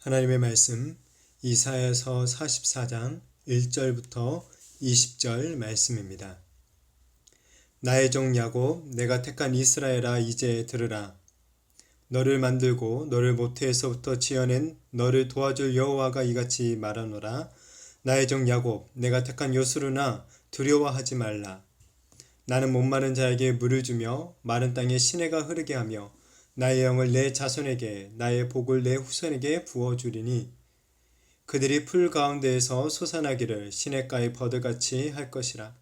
하나님의 말씀 이사야서 44장 1절부터 20절 말씀입니다. 나의 종 야곱, 내가 택한 이스라엘아, 이제 들으라. 너를 만들고 너를 모태에서부터 지어낸 너를 도와줄 여호와가 이같이 말하노라. 나의 종 야곱, 내가 택한 요스루나 두려워하지 말라. 나는 목마른 자에게 물을 주며 마른 땅에 시내가 흐르게 하며 나의 영을 내 자손에게, 나의 복을 내 후손에게 부어주리니 그들이 풀 가운데에서 솟아나기를 시냇가의 버들같이 할 것이라.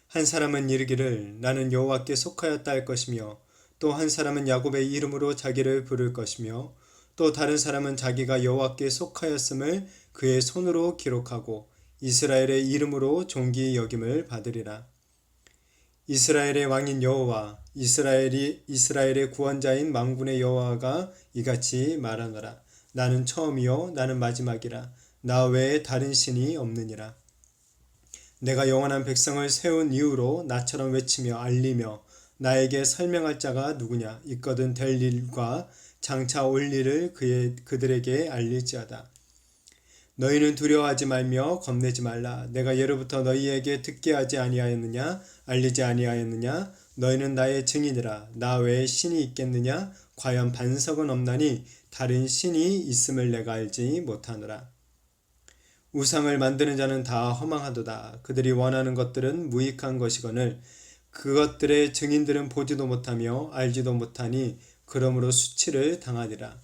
한 사람은 이르기를 나는 여호와께 속하였다 할 것이며, 또 한 사람은 야곱의 이름으로 자기를 부를 것이며, 또 다른 사람은 자기가 여호와께 속하였음을 그의 손으로 기록하고 이스라엘의 이름으로 존귀 여김을 받으리라. 이스라엘의 왕인 여호와, 이스라엘의 구원자인 만군의 여호와가 이같이 말하노라. 나는 처음이요 나는 마지막이라. 나 외에 다른 신이 없느니라. 내가 영원한 백성을 세운 이후로 나처럼 외치며 알리며 나에게 설명할 자가 누구냐. 있거든 될 일과 장차 올 일을 그들에게 알릴지어다. 너희는 두려워하지 말며 겁내지 말라. 내가 예로부터 너희에게 듣게 하지 아니하였느냐. 알리지 아니하였느냐. 너희는 나의 증인이라. 나 외에 신이 있겠느냐. 과연 반석은 없나니 다른 신이 있음을 내가 알지 못하노라. 우상을 만드는 자는 다 허망하도다. 그들이 원하는 것들은 무익한 것이거늘 그것들의 증인들은 보지도 못하며 알지도 못하니 그러므로 수치를 당하리라.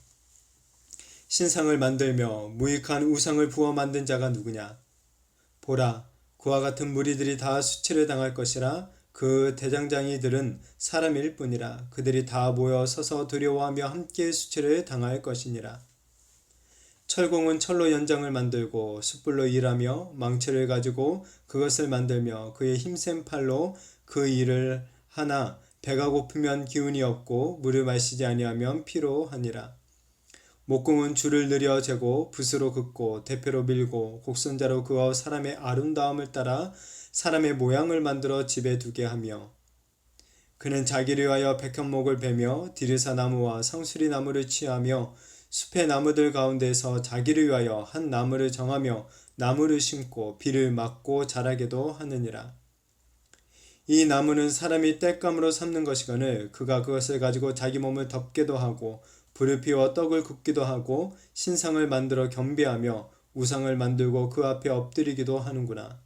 신상을 만들며 무익한 우상을 부어 만든 자가 누구냐. 보라, 그와 같은 무리들이 다 수치를 당할 것이라. 그 대장장이들은 사람일 뿐이라. 그들이 다 모여 서서 두려워하며 함께 수치를 당할 것이니라. 철공은 철로 연장을 만들고 숯불로 일하며 망치를 가지고 그것을 만들며 그의 힘센 팔로 그 일을 하나 배가 고프면 기운이 없고 물을 마시지 아니하면 피로하니라. 목공은 줄을 느려 재고 붓으로 긋고 대표로 밀고 곡선자로 그어 사람의 아름다움을 따라 사람의 모양을 만들어 집에 두게 하며, 그는 자기를 위하여 백향목을 베며 디르사 나무와 상수리 나무를 취하며 숲의 나무들 가운데서 자기를 위하여 한 나무를 정하며 나무를 심고 비를 맞고 자라게도 하느니라. 이 나무는 사람이 땔감으로 삼는 것이거늘 그가 그것을 가지고 자기 몸을 덮게도 하고 불을 피워 떡을 굽기도 하고 신상을 만들어 겸비하며 우상을 만들고 그 앞에 엎드리기도 하는구나.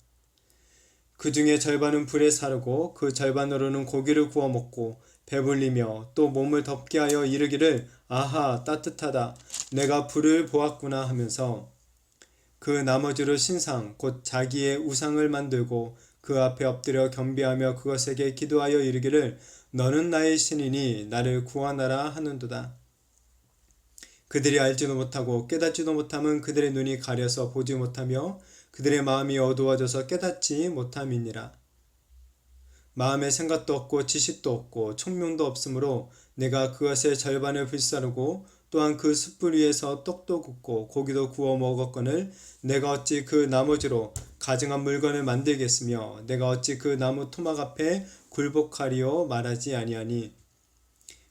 그 중에 절반은 불에 사르고 그 절반으로는 고기를 구워 먹고 배불리며 또 몸을 덮게 하여 이르기를 아하 따뜻하다 내가 불을 보았구나 하면서 그 나머지로 신상 곧 자기의 우상을 만들고 그 앞에 엎드려 겸비하며 그것에게 기도하여 이르기를 너는 나의 신이니 나를 구원하라 하는도다. 그들이 알지도 못하고 깨닫지도 못함은 그들의 눈이 가려서 보지 못하며 그들의 마음이 어두워져서 깨닫지 못함이니라. 마음에 생각도 없고 지식도 없고 총명도 없으므로 내가 그것의 절반을 불사르고 또한 그 숯불 위에서 떡도 굽고 고기도 구워 먹었거늘 내가 어찌 그 나머지로 가증한 물건을 만들겠으며 내가 어찌 그 나무 토막 앞에 굴복하리요 말하지 아니하니.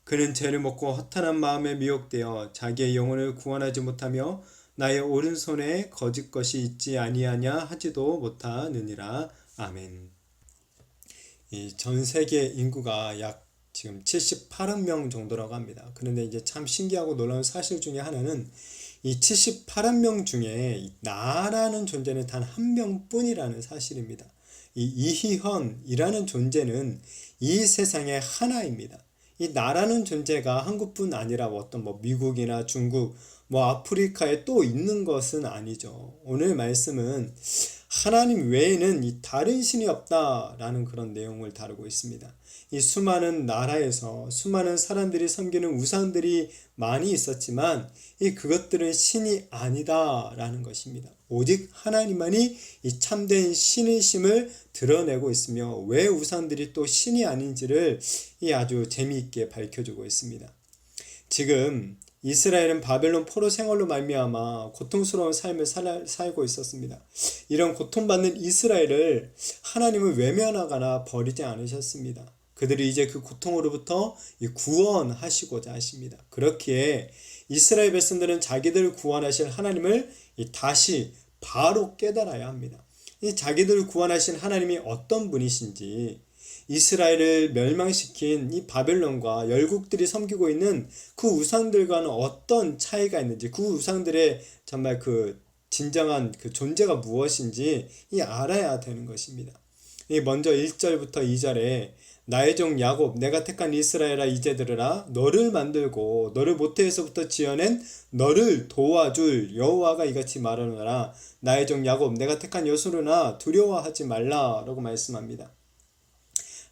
그는 죄를 먹고 허탄한 마음에 미혹되어 자기의 영혼을 구원하지 못하며 나의 오른손에 거짓 것이 있지 아니하냐 하지도 못하느니라. 아멘. 이 전 세계 인구가 약 지금 78억 명 정도라고 합니다. 그런데 이제 참 신기하고 놀라운 사실 중에 하나는 이 78억 명 중에 나라는 존재는 단 한 명뿐이라는 사실입니다. 이 이희헌이라는 존재는 이 세상의 하나입니다. 이 나라는 존재가 한국뿐 아니라 어떤 미국이나 중국, 아프리카에 또 있는 것은 아니죠. 오늘 말씀은 하나님 외에는 이 다른 신이 없다라는 그런 내용을 다루고 있습니다. 이 수많은 나라에서 수많은 사람들이 섬기는 우상들이 많이 있었지만 그것들은 신이 아니다라는 것입니다. 오직 하나님만이 이 참된 신이심을 드러내고 있으며 왜 우상들이 또 신이 아닌지를 아주 재미있게 밝혀주고 있습니다. 지금 이스라엘은 바벨론 포로 생활로 말미암아 고통스러운 삶을 살고 있었습니다. 이런 고통받는 이스라엘을 하나님은 외면하거나 버리지 않으셨습니다. 그들이 이제 그 고통으로부터 구원하시고자 하십니다. 그렇기에 이스라엘 백성들은 자기들을 구원하실 하나님을 다시 바로 깨달아야 합니다. 이 자기들을 구원하신 하나님이 어떤 분이신지, 이스라엘을 멸망시킨 이 바벨론과 열국들이 섬기고 있는 그 우상들과는 어떤 차이가 있는지, 그 우상들의 정말 그 진정한 그 존재가 무엇인지 알아야 되는 것입니다. 먼저 1절부터 2절에 나의 종 야곱 내가 택한 이스라엘아 이제 들으라. 너를 만들고 너를 모태에서부터 지어낸 너를 도와줄 여호와가 이같이 말하노라. 나의 종 야곱 내가 택한 여수르나 두려워하지 말라 라고 말씀합니다.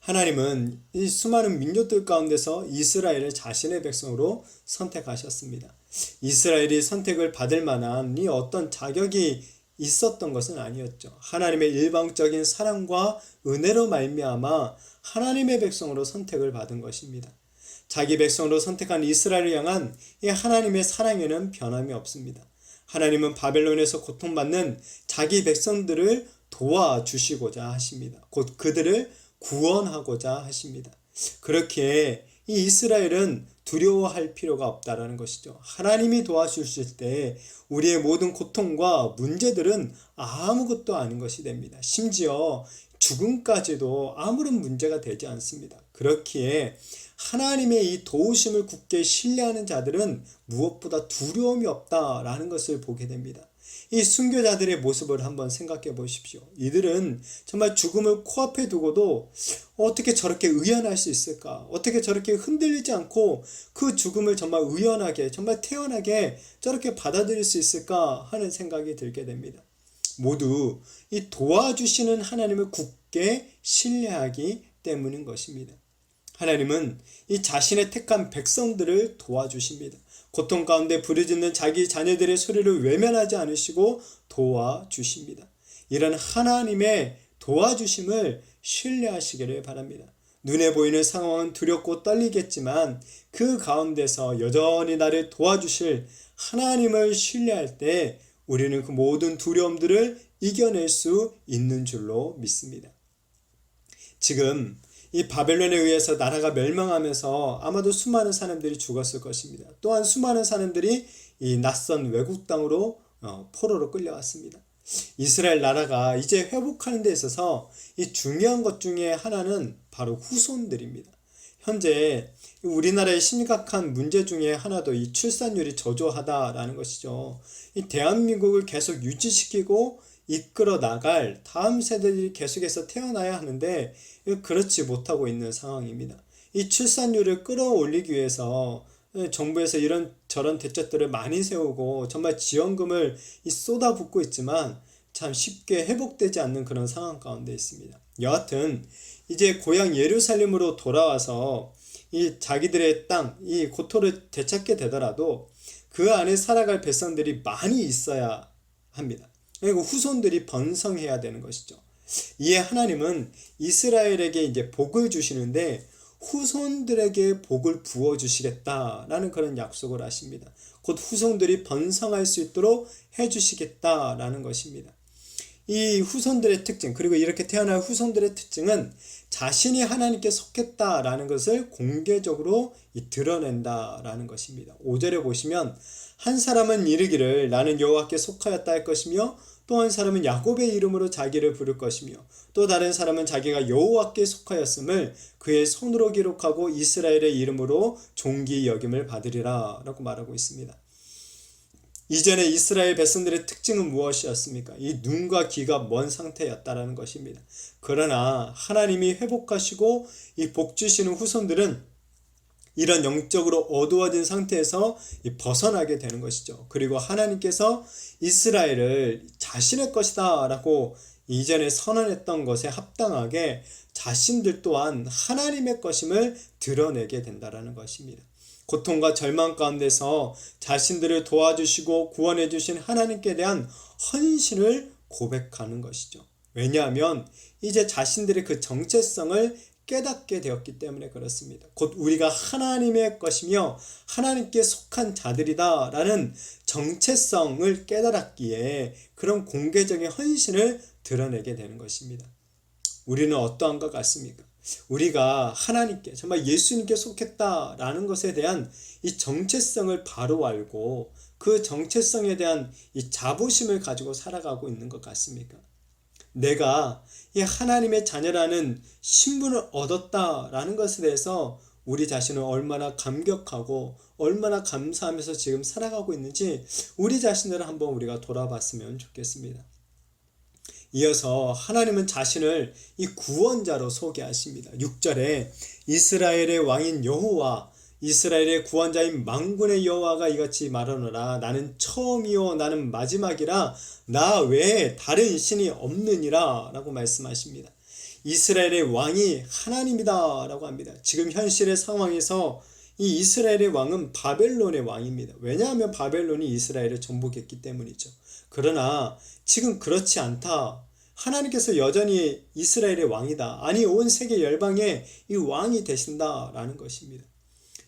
하나님은 이 수많은 민족들 가운데서 이스라엘을 자신의 백성으로 선택하셨습니다. 이스라엘이 선택을 받을 만한 이 어떤 자격이 있었던 것은 아니었죠. 하나님의 일방적인 사랑과 은혜로 말미암아 하나님의 백성으로 선택을 받은 것입니다. 자기 백성으로 선택한 이스라엘을 향한 이 하나님의 사랑에는 변함이 없습니다. 하나님은 바벨론에서 고통받는 자기 백성들을 도와주시고자 하십니다. 곧 그들을 구원하고자 하십니다. 그렇기에 이 이스라엘은 두려워할 필요가 없다라는 것이죠. 하나님이 도와주실 때 우리의 모든 고통과 문제들은 아무것도 아닌 것이 됩니다. 심지어 죽음까지도 아무런 문제가 되지 않습니다. 그렇기에 하나님의 이 도우심을 굳게 신뢰하는 자들은 무엇보다 두려움이 없다라는 것을 보게 됩니다. 이 순교자들의 모습을 한번 생각해 보십시오. 이들은 정말 죽음을 코앞에 두고도 어떻게 저렇게 의연할 수 있을까? 어떻게 저렇게 흔들리지 않고 그 죽음을 정말 의연하게, 정말 태연하게 저렇게 받아들일 수 있을까 하는 생각이 들게 됩니다. 모두 이 도와주시는 하나님을 굳게 신뢰하기 때문인 것입니다. 하나님은 이 자신의 택한 백성들을 도와주십니다. 고통 가운데 부르짖는 자기 자녀들의 소리를 외면하지 않으시고 도와주십니다. 이런 하나님의 도와주심을 신뢰하시기를 바랍니다. 눈에 보이는 상황은 두렵고 떨리겠지만 그 가운데서 여전히 나를 도와주실 하나님을 신뢰할 때 우리는 그 모든 두려움들을 이겨낼 수 있는 줄로 믿습니다. 지금 이 바벨론에 의해서 나라가 멸망하면서 아마도 수많은 사람들이 죽었을 것입니다. 또한 수많은 사람들이 이 낯선 외국 땅으로 포로로 끌려왔습니다. 이스라엘 나라가 이제 회복하는 데 있어서 이 중요한 것 중에 하나는 바로 후손들입니다. 현재 우리나라의 심각한 문제 중에 하나도 이 출산율이 저조하다라는 것이죠. 이 대한민국을 계속 유지시키고 이끌어 나갈 다음 세대들이 계속해서 태어나야 하는데 그렇지 못하고 있는 상황입니다. 이 출산율을 끌어올리기 위해서 정부에서 이런 저런 대책들을 많이 세우고 정말 지원금을 쏟아붓고 있지만 참 쉽게 회복되지 않는 그런 상황 가운데 있습니다. 여하튼 이제 고향 예루살렘으로 돌아와서 이 자기들의 땅, 이 고토를 되찾게 되더라도 그 안에 살아갈 백성들이 많이 있어야 합니다. 그리고 후손들이 번성해야 되는 것이죠. 이에 하나님은 이스라엘에게 이제 복을 주시는데 후손들에게 복을 부어 주시겠다라는 그런 약속을 하십니다. 곧 후손들이 번성할 수 있도록 해 주시겠다라는 것입니다. 이 후손들의 특징, 그리고 이렇게 태어날 후손들의 특징은 자신이 하나님께 속했다라는 것을 공개적으로 드러낸다라는 것입니다. 5절에 보시면 한 사람은 이르기를 나는 여호와께 속하였다 할 것이며 또 한 사람은 야곱의 이름으로 자기를 부를 것이며 또 다른 사람은 자기가 여호와께 속하였음을 그의 손으로 기록하고 이스라엘의 이름으로 존귀 여김을 받으리라 라고 말하고 있습니다. 이전에 이스라엘 백성들의 특징은 무엇이었습니까? 이 눈과 귀가 먼 상태였다라는 것입니다. 그러나 하나님이 회복하시고 이 복 주시는 후손들은 이런 영적으로 어두워진 상태에서 벗어나게 되는 것이죠. 그리고 하나님께서 이스라엘을 자신의 것이다 라고 이전에 선언했던 것에 합당하게 자신들 또한 하나님의 것임을 드러내게 된다는 것입니다. 고통과 절망 가운데서 자신들을 도와주시고 구원해 주신 하나님께 대한 헌신을 고백하는 것이죠. 왜냐하면 이제 자신들의 그 정체성을 깨닫게 되었기 때문에 그렇습니다. 곧 우리가 하나님의 것이며 하나님께 속한 자들이다 라는 정체성을 깨달았기에 그런 공개적인 헌신을 드러내게 되는 것입니다. 우리는 어떠한 것 같습니까? 우리가 하나님께 정말 예수님께 속했다라는 것에 대한 이 정체성을 바로 알고 그 정체성에 대한 이 자부심을 가지고 살아가고 있는 것 같습니까? 내가 이 하나님의 자녀라는 신분을 얻었다라는 것에 대해서 우리 자신을 얼마나 감격하고 얼마나 감사하면서 지금 살아가고 있는지 우리 자신을 한번 우리가 돌아봤으면 좋겠습니다. 이어서 하나님은 자신을 이 구원자로 소개하십니다. 6절에 이스라엘의 왕인 여호와, 이스라엘의 구원자인 만군의 여호와가 이같이 말하노라. 나는 처음이요 나는 마지막이라 나 외에 다른 신이 없느니라 라고 말씀하십니다. 이스라엘의 왕이 하나님이다 라고 합니다. 지금 현실의 상황에서 이 이스라엘의 왕은 바벨론의 왕입니다. 왜냐하면 바벨론이 이스라엘을 정복했기 때문이죠. 그러나 지금 그렇지 않다. 하나님께서 여전히 이스라엘의 왕이다. 아니 온 세계 열방의 이 왕이 되신다라는 것입니다.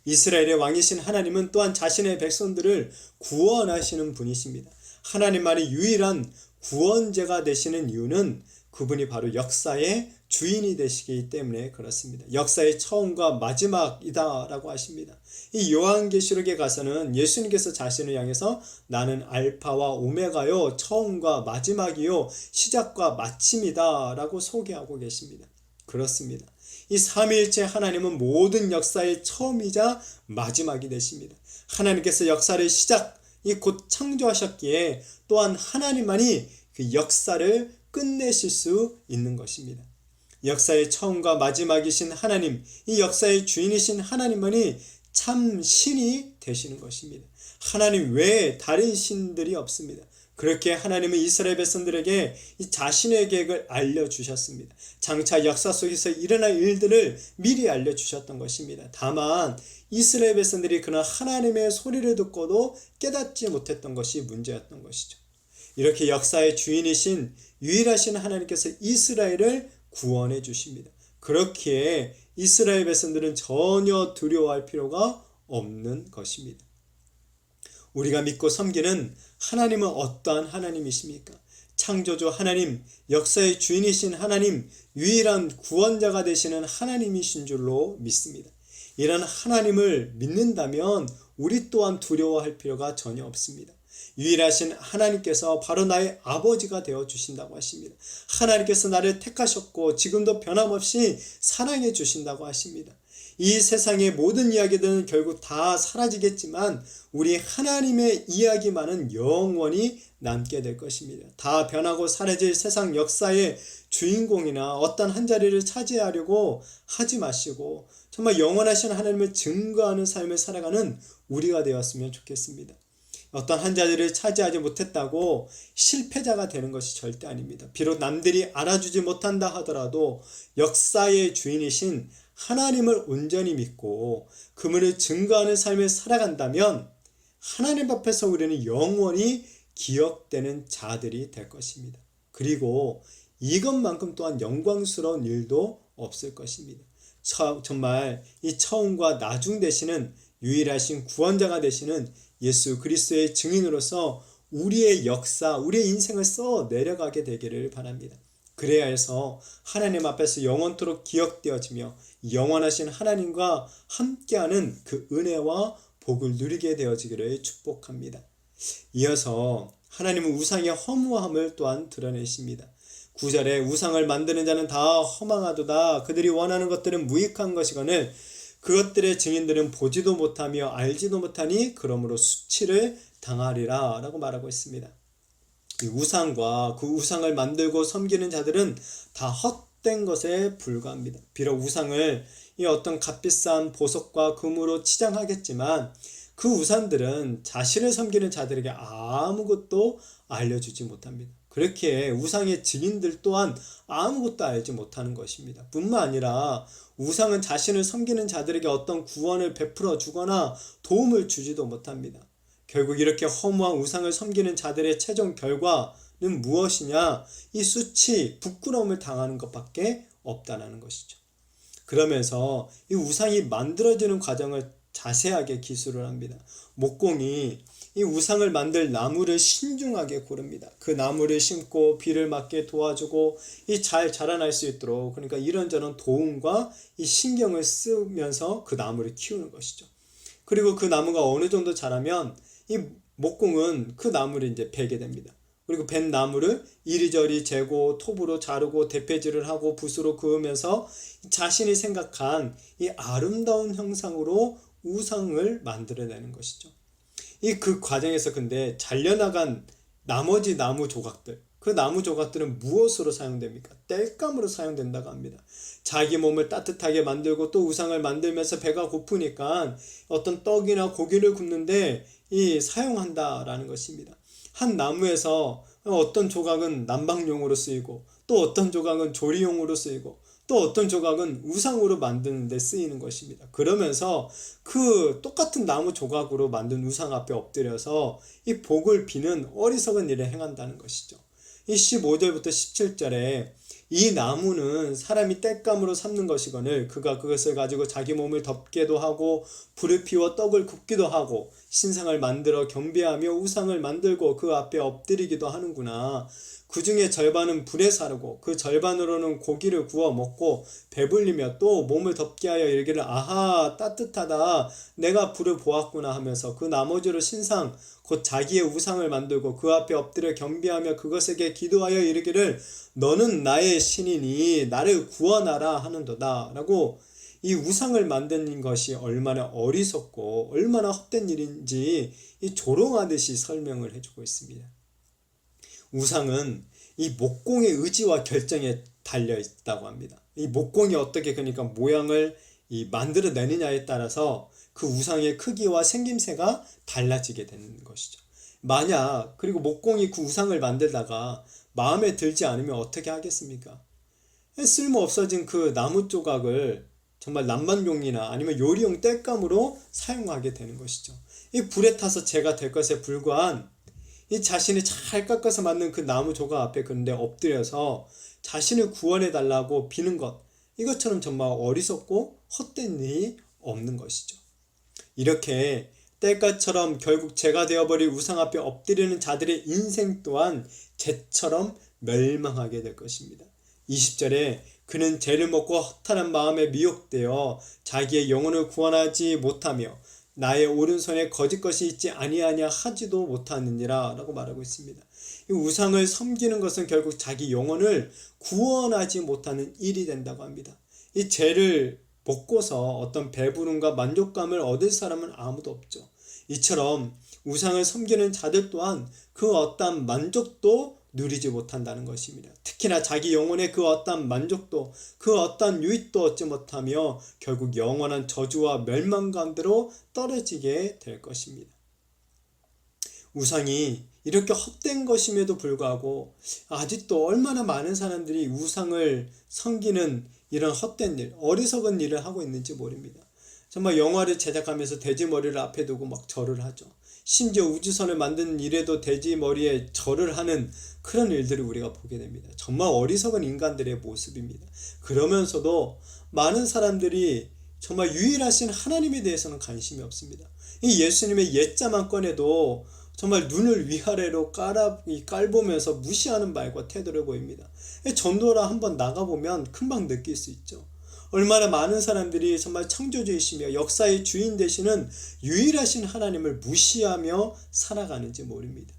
이스라엘의 왕이신 하나님은 또한 자신의 백성들을 구원하시는 분이십니다. 하나님만의 유일한 구원자가 되시는 이유는 그분이 바로 역사의 주인이 되시기 때문에 그렇습니다. 역사의 처음과 마지막이다 라고 하십니다. 이 요한계시록에 가서는 예수님께서 자신을 향해서 나는 알파와 오메가요 처음과 마지막이요 시작과 마침이다 라고 소개하고 계십니다. 그렇습니다. 이 삼위일체 하나님은 모든 역사의 처음이자 마지막이 되십니다. 하나님께서 역사를 시작, 곧 창조하셨기에 또한 하나님만이 그 역사를 끝내실 수 있는 것입니다. 역사의 처음과 마지막이신 하나님, 이 역사의 주인이신 하나님만이 참 신이 되시는 것입니다. 하나님 외에 다른 신들이 없습니다. 그렇게 하나님은 이스라엘 백성들에게 이 자신의 계획을 알려주셨습니다. 장차 역사 속에서 일어날 일들을 미리 알려주셨던 것입니다. 다만 이스라엘 백성들이 그런 하나님의 소리를 듣고도 깨닫지 못했던 것이 문제였던 것이죠. 이렇게 역사의 주인이신 유일하신 하나님께서 이스라엘을 구원해 주십니다. 그렇기에 이스라엘 백성들은 전혀 두려워할 필요가 없는 것입니다. 우리가 믿고 섬기는 하나님은 어떠한 하나님이십니까? 창조주 하나님, 역사의 주인이신 하나님, 유일한 구원자가 되시는 하나님이신 줄로 믿습니다. 이런 하나님을 믿는다면 우리 또한 두려워할 필요가 전혀 없습니다. 유일하신 하나님께서 바로 나의 아버지가 되어 주신다고 하십니다. 하나님께서 나를 택하셨고 지금도 변함없이 사랑해 주신다고 하십니다. 이 세상의 모든 이야기들은 결국 다 사라지겠지만 우리 하나님의 이야기만은 영원히 남게 될 것입니다. 다 변하고 사라질 세상 역사의 주인공이나 어떤 한 자리를 차지하려고 하지 마시고 정말 영원하신 하나님을 증거하는 삶을 살아가는 우리가 되었으면 좋겠습니다. 어떤 한 자리를 차지하지 못했다고 실패자가 되는 것이 절대 아닙니다. 비록 남들이 알아주지 못한다 하더라도 역사의 주인이신 하나님을 온전히 믿고 그분을 증거하는 삶을 살아간다면 하나님 앞에서 우리는 영원히 기억되는 자들이 될 것입니다. 그리고 이것만큼 또한 영광스러운 일도 없을 것입니다. 정말 이 처음과 나중 되시는 유일하신 구원자가 되시는 예수 그리스도의 증인으로서 우리의 역사, 우리의 인생을 써 내려가게 되기를 바랍니다. 그래야 해서 하나님 앞에서 영원토록 기억되어지며 영원하신 하나님과 함께하는 그 은혜와 복을 누리게 되어지기를 축복합니다. 이어서 하나님은 우상의 허무함을 또한 드러내십니다. 9절에 우상을 만드는 자는 다 허망하도다. 그들이 원하는 것들은 무익한 것이거늘 그것들의 증인들은 보지도 못하며 알지도 못하니 그러므로 수치를 당하리라 라고 말하고 있습니다. 이 우상과 그 우상을 만들고 섬기는 자들은 다 헛된 것에 불과합니다. 비록 우상을 이 어떤 값비싼 보석과 금으로 치장하겠지만 그 우상들은 자신을 섬기는 자들에게 아무것도 알려주지 못합니다. 그렇게 우상의 증인들 또한 아무것도 알지 못하는 것입니다. 뿐만 아니라 우상은 자신을 섬기는 자들에게 어떤 구원을 베풀어 주거나 도움을 주지도 못합니다. 결국 이렇게 허무한 우상을 섬기는 자들의 최종 결과는 무엇이냐? 이 수치, 부끄러움을 당하는 것밖에 없다는 것이죠. 그러면서 이 우상이 만들어지는 과정을 자세하게 기술을 합니다. 목공이 이 우상을 만들 나무를 신중하게 고릅니다. 그 나무를 심고 비를 맞게 도와주고 이 잘 자라날 수 있도록, 그러니까 이런저런 도움과 이 신경을 쓰면서 그 나무를 키우는 것이죠. 그리고 그 나무가 어느 정도 자라면 이 목공은 그 나무를 이제 베게 됩니다. 그리고 벤 나무를 이리저리 재고 톱으로 자르고 대패질을 하고 붓으로 그으면서 자신이 생각한 이 아름다운 형상으로 우상을 만들어내는 것이죠. 그 과정에서 근데 잘려나간 나머지 나무 조각들, 그 나무 조각들은 무엇으로 사용됩니까? 땔감으로 사용된다고 합니다. 자기 몸을 따뜻하게 만들고 또 우상을 만들면서 배가 고프니까 어떤 떡이나 고기를 굽는데 사용한다라는 것입니다. 한 나무에서 어떤 조각은 난방용으로 쓰이고 또 어떤 조각은 조리용으로 쓰이고 또 어떤 조각은 우상으로 만드는 데 쓰이는 것입니다. 그러면서 그 똑같은 나무 조각으로 만든 우상 앞에 엎드려서 이 복을 비는 어리석은 일을 행한다는 것이죠. 이 15절부터 17절에 이 나무는 사람이 땔감으로 삼는 것이거늘 그가 그것을 가지고 자기 몸을 덮게도 하고 불을 피워 떡을 굽기도 하고 신상을 만들어 경배하며 우상을 만들고 그 앞에 엎드리기도 하는구나. 그 중에 절반은 불에 사르고 그 절반으로는 고기를 구워 먹고 배불리며 또 몸을 덮게 하여 이르기를 아하 따뜻하다 내가 불을 보았구나 하면서 그 나머지로 신상 곧 자기의 우상을 만들고 그 앞에 엎드려 경배하며 그것에게 기도하여 이르기를 너는 나의 신이니 나를 구원하라 하는도다 라고 이 우상을 만드는 것이 얼마나 어리석고 얼마나 헛된 일인지 조롱하듯이 설명을 해주고 있습니다. 우상은 이 목공의 의지와 결정에 달려 있다고 합니다. 이 목공이 어떻게 그러니까 모양을 만들어내느냐에 따라서 그 우상의 크기와 생김새가 달라지게 되는 것이죠. 만약 그리고 목공이 그 우상을 만들다가 마음에 들지 않으면 어떻게 하겠습니까? 쓸모 없어진 그 나무 조각을 정말 난방용이나 아니면 요리용 땔감으로 사용하게 되는 것이죠. 이 불에 타서 재가 될 것에 불과한 이 자신이 잘 깎아서 만든 그 나무 조각 앞에 그런데 엎드려서 자신을 구원해 달라고 비는 것, 이것처럼 정말 어리석고 헛된 일이 없는 것이죠. 이렇게 땔감처럼 결국 재가 되어버릴 우상 앞에 엎드리는 자들의 인생 또한 재처럼 멸망하게 될 것입니다. 20절에 그는 재를 먹고 허탄한 마음에 미혹되어 자기의 영혼을 구원하지 못하며 나의 오른손에 거짓 것이 있지 아니하냐 하지도 못하느니라 라고 말하고 있습니다. 이 우상을 섬기는 것은 결국 자기 영혼을 구원하지 못하는 일이 된다고 합니다. 이 죄를 먹고서 어떤 배부름과 만족감을 얻을 사람은 아무도 없죠. 이처럼 우상을 섬기는 자들 또한 그 어떤 만족도 누리지 못한다는 것입니다. 특히나 자기 영혼의 그 어떤 만족도, 그 어떤 유익도 얻지 못하며 결국 영원한 저주와 멸망 가운데로 떨어지게 될 것입니다. 우상이 이렇게 헛된 것임에도 불구하고 아직도 얼마나 많은 사람들이 우상을 섬기는 이런 헛된 일, 어리석은 일을 하고 있는지 모릅니다. 정말 영화를 제작하면서 돼지 머리를 앞에 두고 막 절을 하죠. 심지어 우주선을 만드는 일에도 돼지 머리에 절을 하는 그런 일들을 우리가 보게 됩니다. 정말 어리석은 인간들의 모습입니다. 그러면서도 많은 사람들이 정말 유일하신 하나님에 대해서는 관심이 없습니다. 이 예수님의 옛자만 꺼내도 정말 눈을 위아래로 깔보면서 무시하는 말과 태도를 보입니다. 전도라 한번 나가보면 금방 느낄 수 있죠. 얼마나 많은 사람들이 정말 창조주이시며 역사의 주인 되시는 유일하신 하나님을 무시하며 살아가는지 모릅니다.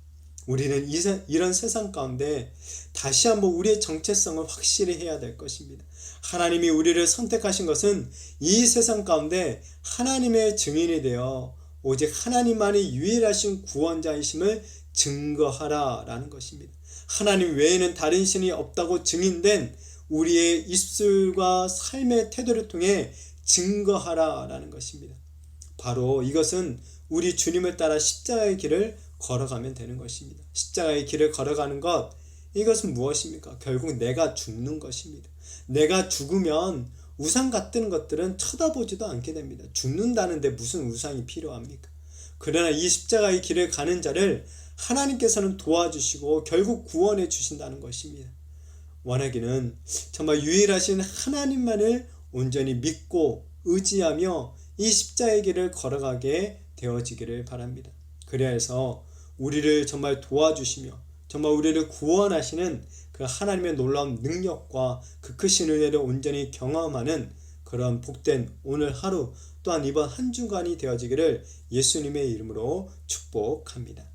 우리는 이런 세상 가운데 다시 한번 우리의 정체성을 확실히 해야 될 것입니다. 하나님이 우리를 선택하신 것은 이 세상 가운데 하나님의 증인이 되어 오직 하나님만이 유일하신 구원자이심을 증거하라 라는 것입니다. 하나님 외에는 다른 신이 없다고 증인된 우리의 입술과 삶의 태도를 통해 증거하라 라는 것입니다. 바로 이것은 우리 주님을 따라 십자가의 길을 걸어가면 되는 것입니다. 십자가의 길을 걸어가는 것, 이것은 무엇입니까? 결국 내가 죽는 것입니다. 내가 죽으면 우상 같은 것들은 쳐다보지도 않게 됩니다. 죽는다는데 무슨 우상이 필요합니까? 그러나 이 십자가의 길을 가는 자를 하나님께서는 도와주시고 결국 구원해 주신다는 것입니다. 원하기는 정말 유일하신 하나님만을 온전히 믿고 의지하며 이 십자의 길을 걸어가게 되어지기를 바랍니다. 그래야 해서 우리를 정말 도와주시며 정말 우리를 구원하시는 그 하나님의 놀라운 능력과 그 크신 은혜를 온전히 경험하는 그런 복된 오늘 하루 또한 이번 한 주간이 되어지기를 예수님의 이름으로 축복합니다.